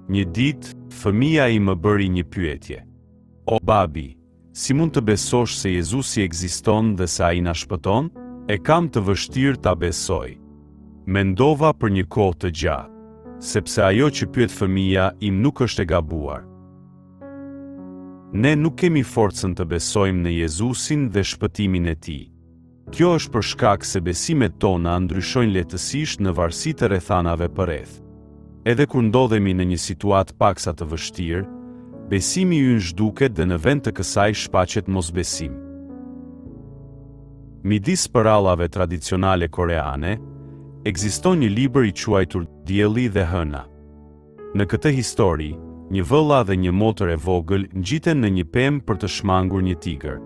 Një ditë, fëmia i më bëri një pyetje. O babi, si mund të besosh se Jezusi ekziston dhe se ai na shpëton? E kam të vështirë ta besoj. Mendova për një kohë të gjatë, sepse ajo që pyet fëmia im nuk është e gabuar. Ne nuk kemi forcën të besojmë në Jezusin dhe shpëtimin e tij. Kjo është për shkak se besimet tona ndryshojnë lehtësisht në varësi të rrethanave përreth. Edhe kur ndodhemi në një situatë paksa të vështirë, besimi ynë zhduket dhe në vend të kësaj shfaqet mosbesim. Midis përrallave tradicionale koreane, ekziston një libër i quajtur Dielli dhe Hëna. Në këtë histori, një vëlla dhe një motër e vogël ngjiten në një pemë për të shmangur një tigër.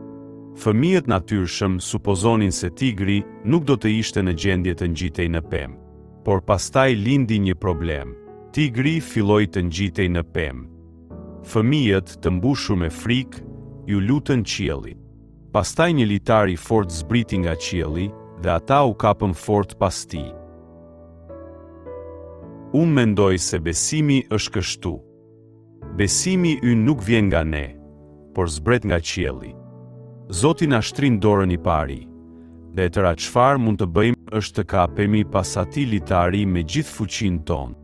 Fëmijët natyrshëm supozonin se tigri nuk do të ishte në gjendje të ngjitej në pemë, por pastaj lindi një problem. Tigri filloi të ngjitej në pemë. Fëmijët, të mbushur me frikë, ju lutën qiellit. Pastaj një litar i fortë zbriti nga qielli dhe ata u kapën fort pas tij. Unë mendoj se besimi është kështu. Besimi ynë nuk vjen nga ne, por zbret nga qielli. Zoti na shtrin dorën i pari, dhe tëra çfarë mund të bëjmë është të kapemi pas atij litari me gjithë fuqinë tonë.